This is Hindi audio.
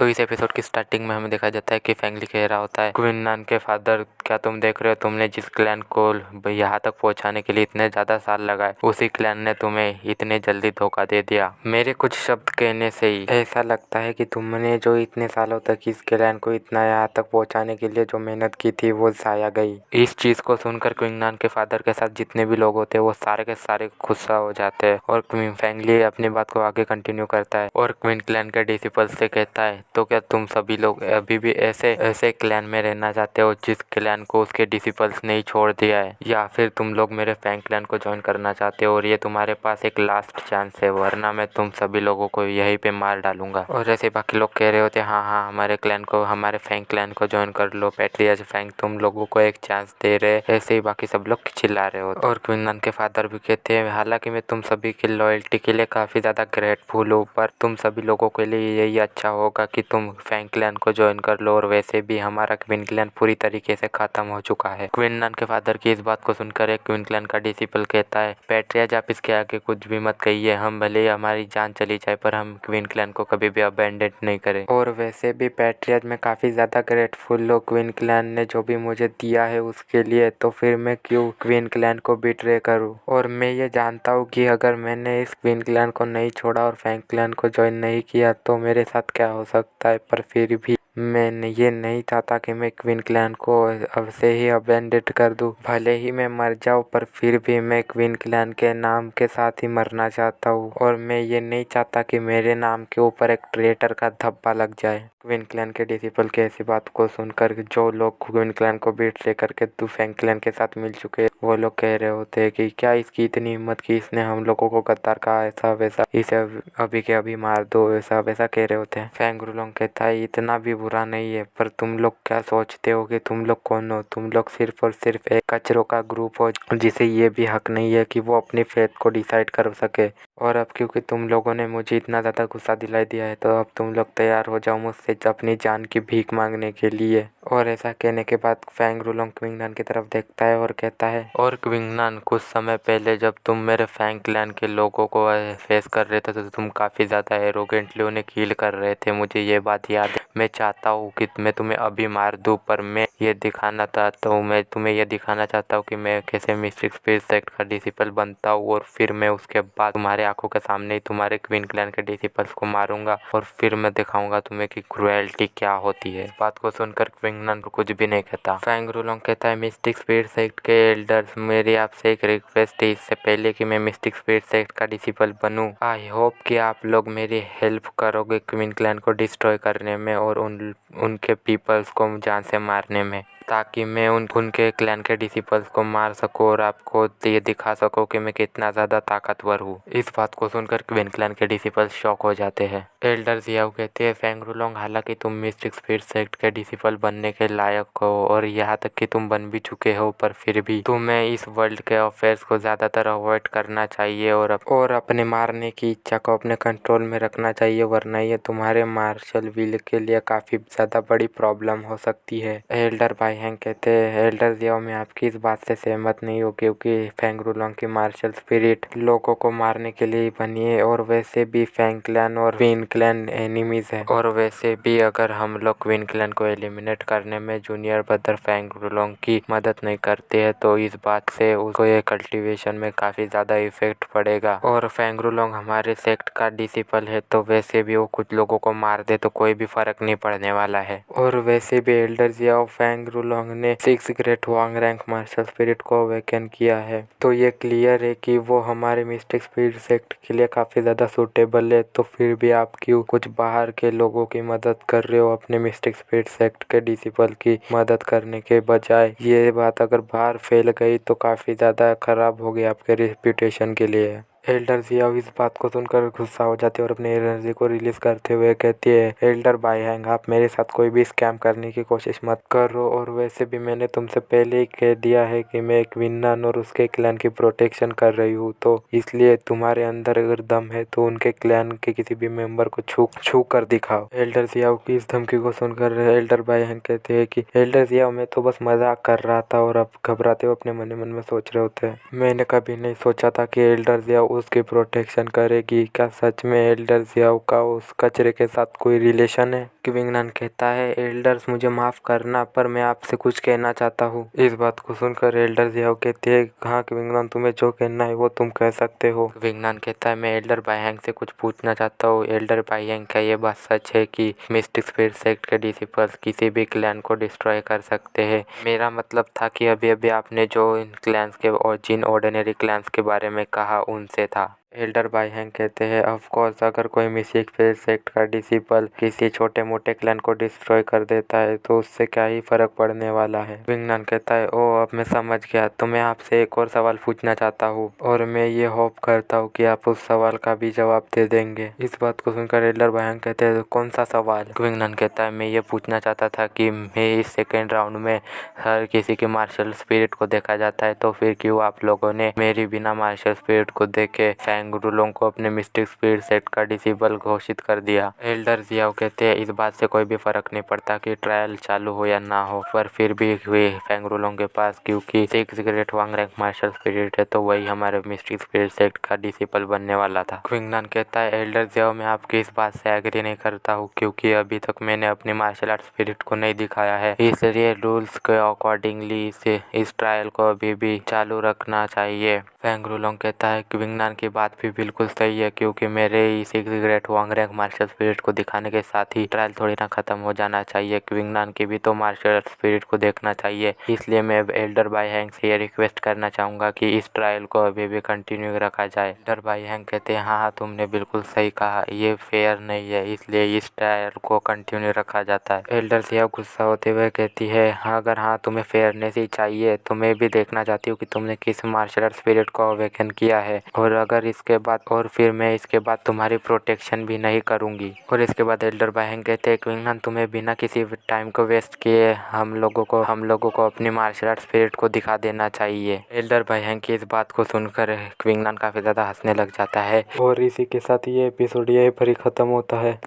तो इस एपिसोड की स्टार्टिंग में हमें दिखाया जाता है कि फेंगली कह रहा होता है क्वीन नान के फादर, क्या तुम देख रहे हो, तुमने जिस क्लैन को यहाँ तक पहुँचाने के लिए इतने ज़्यादा साल लगाए, उसी क्लैन ने तुम्हें इतने जल्दी धोखा दे दिया। मेरे कुछ शब्द कहने से ही ऐसा लगता है कि तुमने जो इतने सालों तक इस क्लैन को इतना यहाँ तक पहुँचाने के लिए जो मेहनत की थी वो ज़ाया गई। इस चीज़ को सुनकर क्वीन नान के फादर के साथ जितने भी लोग होते हैं वो सारे के सारे गुस्सा हो जाते हैं और क्वीन फेंगली अपनी बात को आगे कंटिन्यू करता है और क्वीन क्लैन के डिसिपल्स से कहता है, तो क्या तुम सभी लोग अभी भी ऐसे क्लैन में रहना चाहते हो जिस क्लैन को उसके डिसिपल्स ने ही छोड़ दिया है, या फिर तुम लोग मेरे फैंग क्लैन को ज्वाइन करना चाहते हो और ये तुम्हारे पास एक लास्ट चांस है, वरना मैं तुम सभी लोगों को यहीं पे मार डालूंगा। और ऐसे बाकी लोग कह रहे होते हैं, हाँ हमारे क्लैन को, हमारे फैंग क्लैन को ज्वाइन कर लो, पैट्रियाज फैंग तुम लोगों को एक चांस दे रहे। ऐसे ही बाकी सब लोग चिल्ला रहे होते और क्वीन नान के फादर भी कहते हैं, हालांकि मैं तुम सभी की लॉयल्टी के लिए काफ़ी ज़्यादा ग्रेटफुल हूँ, पर तुम सभी लोगों के लिए यही अच्छा होगा कि तुम फैंग क्लैन को ज्वाइन कर लो, और वैसे भी हमारा क्वीन क्लैन पूरी तरीके से खत्म हो चुका है। क्वीन नान के फादर की इस बात को सुनकर एक क्वीन क्लैन का डिसिपल कहता है, पैट्रियाज आप इसके आगे कुछ भी मत कहिए, हम भले ही हमारी जान चली जाए पर हम क्वीन क्लैन को कभी भी अबैंडन नहीं करें। और वैसे भी पैट्रियाज मैं काफ़ी ज़्यादा ग्रेटफुल हूँ क्वीन क्लैन ने जो भी मुझे दिया है उसके लिए, तो फिर मैं क्यों क्वीन क्लैन को बिट्रे करूँ। और मैं ये जानता हूँ कि अगर मैंने इस क्वीन क्लैन को नहीं छोड़ा और फैंग क्लैन को ज्वाइन नहीं किया तो मेरे साथ क्या हो सकता है, पर फिर भी मैं ये नहीं चाहता कि मैं क्वीन क्लैन को अब से ही अबैंडन कर दूं। भले ही मैं मर जाऊं पर फिर भी मैं क्वीन क्लैन के नाम के साथ ही मरना चाहता हूं, और मैं ये नहीं चाहता कि मेरे नाम के ऊपर एक ट्रेटर का धब्बा लग जाए। क्वीन क्लैन के डिसिपल की ऐसी बात को सुनकर जो लोग क्वीन क्लैन को बिट्रे करके फैंग क्लैन के साथ मिल चुके हैं वो लोग कह रहे होते हैं कि क्या इसकी इतनी हिम्मत की, इसने हम लोगों को गद्दार कहा, ऐसा वैसा, इसे अभी के अभी मार दो, ऐसा वैसा कह रहे होते हैं। फैंग रूलोंग कहता है, इतना भी बुरा नहीं है, पर तुम लोग क्या सोचते हो कि तुम लोग कौन हो, तुम लोग सिर्फ और सिर्फ एक कचरों का ग्रुप हो जिसे ये भी हक नहीं है कि वो अपनी फेथ को डिसाइड कर सके। और अब क्योंकि तुम लोगों ने मुझे इतना ज़्यादा गुस्सा दिलाई दिया है तो अब तुम लोग तैयार हो जाओ मुझसे अपनी जान की भीख मांगने के लिए। और ऐसा कहने के बाद फैंग रूलोंग क्वीन नान की तरफ देखता है और कहता है, और क्वीन नान कुछ समय पहले जब तुम मेरे फैंग क्लैन के लोगों को फेस कर रहे थे तो तुम काफ़ी ज़्यादा एरोगेंटली उन्हें किल कर रहे थे, मुझे ये बात याद है। मैं चाहता हूँ कि मैं तुम्हें अभी मार दूँ, पर मैं ये दिखाना चाहता हूँ, मैं तुम्हें ये दिखाना चाहता हूँ कि मैं कैसे मिस्टिक स्पिरिट सेक्ट का डिसिपल बनता हूँ, और फिर मैं उसके बाद तुम्हारे आंखों के सामने ही तुम्हारे क्वीन क्लैन के डिसिपल्स को मारूंगा और फिर मैं दिखाऊंगा तुम्हें कि क्रुएल्टी क्या होती है। बात को सुनकर क्वीन नान कुछ भी नहीं कहता। फैंग रूलोंग कहता है, मिस्टिक स्पिरिट सेक्ट के एल्डर्स, मेरी आपसे एक रिक्वेस्ट है, इससे पहले कि मैं मिस्टिक स्पिरिट सेक्ट का डिसिपल बनूं, आई होप कि आप लोग मेरी हेल्प करोगे क्वीन क्लैन को डिस्ट्रॉय करने में और उनके पीपल्स को जान से मारने में, ताकि मैं उनके क्लैन के डिसिपल्स को मार सकूं और आपको ये दिखा सकूं कि मैं कितना ज़्यादा ताकतवर हूँ। इस बात को सुनकर क्वीन क्लैन के डिसिपल्स शॉक हो जाते हैं। एल्डर जियाओ कहते हैं, फैंग रूलोंग, हालांकि तुम मिस्टिक स्पिरिट सेक्ट के डिसिपल बनने के लायक हो और यहाँ तक कि तुम बन भी चुके हो, पर फिर भी तुम्हें इस वर्ल्ड के अफेयर्स को ज़्यादातर अवॉइड करना चाहिए और अपने मारने की इच्छा को अपने कंट्रोल में रखना चाहिए, वरना ये तुम्हारे मार्शल विल के लिए काफ़ी ज़्यादा बड़ी प्रॉब्लम हो सकती है। एल्डर भाई हैंग कहते हैं, एल्डर जियाओ, मैं आपकी इस बात से सहमत नहीं हूँ क्योंकि फैंग रूलोंग की मार्शल स्पिरिट लोगों को मारने के लिए ही बनी है, और वैसे भी फैंग क्लैन और क्वीन क्लैन एनिमीज है, और वैसे भी अगर हम लोग क्वीन क्लैन को एलिमिनेट करने में जूनियर ब्रदर फैंग रूलोंग की मदद नहीं करते हैं तो इस बात से उसको ये कल्टीवेशन में काफ़ी ज़्यादा इफेक्ट पड़ेगा। और फैंग रूलोंग हमारे सेक्ट का डिसिपल है, तो वैसे भी वो कुछ लोगों को मार दे तो कोई भी फर्क नहीं पड़ने वाला है। और वैसे भी एल्डर जियाओ, फैंग रूलोंग ने 6 ग्रेट वांग रैंक मार्शल स्पिरिट को अवेकन किया है, तो ये क्लियर है कि वो हमारे मिस्टिक स्पिरिट सेक्ट के लिए काफ़ी ज़्यादा सूटेबल है, तो फिर भी आप क्यों कुछ बाहर के लोगों की मदद कर रहे हो अपने मिस्टिक स्पिरिट सेक्ट के डिसिपल की मदद करने के बजाय। ये बात अगर बाहर फैल गई तो काफ़ी ज़्यादा खराब होगी आपके रेपुटेशन के लिए। एल्डर जियाओ इस बात को सुनकर गुस्सा हो जाती है और अपनी एनर्जी को रिलीज करते हुए कहती है, एल्डर भाई हैंग, आप मेरे साथ कोई भी स्कैम करने की कोशिश मत करो, और वैसे भी मैंने तुमसे पहले ही कह दिया है कि मैं क्वीन नान और उसके क्लैन की प्रोटेक्शन कर रही हूँ, तो इसलिए तुम्हारे अंदर अगर दम है तो उनके क्लैन के किसी भी मेंबर को छू कर दिखाओ। एल्डर जियाओ की इस धमकी को सुनकर एल्डर भाई हैंग कहते हैं कि एल्डर जियाओ, मैं तो बस मजाक कर रहा था, और अब घबराते हुए अपने मन में सोच रहे होते हैं, मैंने कभी नहीं सोचा था कि एल्डर जियाओ उसकी प्रोटेक्शन करेगी। क्या सच में एल्डर जियाओ का उस कचरे के साथ कोई रिलेशन है? क्विंगनान कहता है, एल्डर्स मुझे माफ करना, पर मैं आपसे कुछ कहना चाहता हूँ। इस बात को सुनकर एल्डर जियाओ कहते हैं, हाँ क्विंगनान, तुम्हें जो कहना है वो तुम कह सकते हो। क्विंगनान कहता है, मैं एल्डर बाइहेंग से कुछ पूछना चाहता हूँ। एल्डर बाइहेंग, क्या ये बात सच है कि मिस्टिक स्पिरिट सेक्ट के डिसिपल्स किसी भी क्लैन को डिस्ट्रॉय कर सकते हैं? मेरा मतलब था कि अभी अभी आपने जो इन क्लैंस के और जिन ऑर्डिनरी क्लैंस के बारे में कहा उनसे था। एल्डर बाइहेंग कहते हैं, ऑफ कोर्स, अगर कोई मिस्टिक स्पिरिट सेक्ट का डिसिपल किसी छोटे मोटे क्लैन को डिस्ट्रॉय कर देता है तो उससे क्या ही फर्क पड़ने वाला है। क्विंगनान कहता है, ओ अब मैं समझ गया। तो मैं आपसे एक और सवाल पूछना चाहता हूँ और मैं ये होप करता हूँ कि आप उस सवाल का भी जवाब दे देंगे। इस बात को सुनकर एल्डर बाइहेंग कहते हैं, कौन सा सवाल? क्विंगनान कहता है, मैं ये पूछना चाहता था कि मैं इस सेकेंड राउंड में हर किसी के मार्शल स्पिरिट को देखा जाता है, तो फिर क्यों आप लोगों ने मेरी बिना मार्शल स्पिरिट को देखे फेंगरुलोंग को अपने मिस्टिक स्पिरिट सेक्ट का डिसेबल घोषित कर दिया? एल्डर जियाओ कहते हैं, इस बात से कोई भी फर्क नहीं पड़ता कि ट्रायल चालू हो या ना हो, पर फिर भी वे फेंगरुलोंग के पास क्योंकि 6 ग्रेट वांग रैंक मार्शल स्पिरिट है, तो वही हमारे मिस्टिक स्पिरिट सेक्ट का डिसेबल बनने वाला था। क्विंगनान कहता है, एल्डर जियाओ, मैं आपकी इस बात से एग्री नहीं करता हूँ क्योंकि अभी तक मैंने अपनी मार्शल आर्ट स्पिरिट को नहीं दिखाया है, इसलिए रूल्स के अकॉर्डिंगली इस ट्रायल को अभी भी चालू रखना चाहिए। फेंगरुलोंग कहता है, क्विंगनान की बात भी बिल्कुल सही है क्योंकि मेरे इस ग्रेट वांग रैंक मार्शल स्पिरिट को दिखाने के साथ ही ट्रायल थोड़ी ना खत्म हो जाना चाहिए। क्विंगनान की भी तो मार्शल स्पिरिट को देखना चाहिए, इसलिए मैं एल्डर बाइहेंग से ये रिक्वेस्ट करना चाहूँगा कि इस ट्रायल को अभी भी कंटिन्यू रखा जाए। एल्डर बाइहेंग कहते हैं, हाँ तुमने बिल्कुल सही कहा, ये फेयर नहीं है, इसलिए इस ट्रायल को कंटिन्यू रखा जाता है। एल्डर जियाओ गुस्सा होते हुए कहती है, हाँ अगर हाँ तुम्हें फेयरनेस ही चाहिए तो मैं भी देखना चाहती हूँ कि तुमने किस मार्शल आर्ट स्पिरिट को अवेकन किया है, और अगर इसके बाद और फिर मैं इसके बाद तुम्हारी प्रोटेक्शन भी नहीं करूँगी। और इसके बाद एल्डर बाइहेंग कहते हैं, क्विंगनान तुम्हें बिना किसी टाइम को वेस्ट किए हम लोगों को अपनी मार्शल आर्ट स्पिरिट को दिखा देना चाहिए। एल्डर बाइहेंग की इस बात को सुनकर क्विंगनान काफ़ी ज़्यादा हंसने लग जाता है और इसी के साथ ये एपिसोड यहीं पर ही ख़त्म होता है।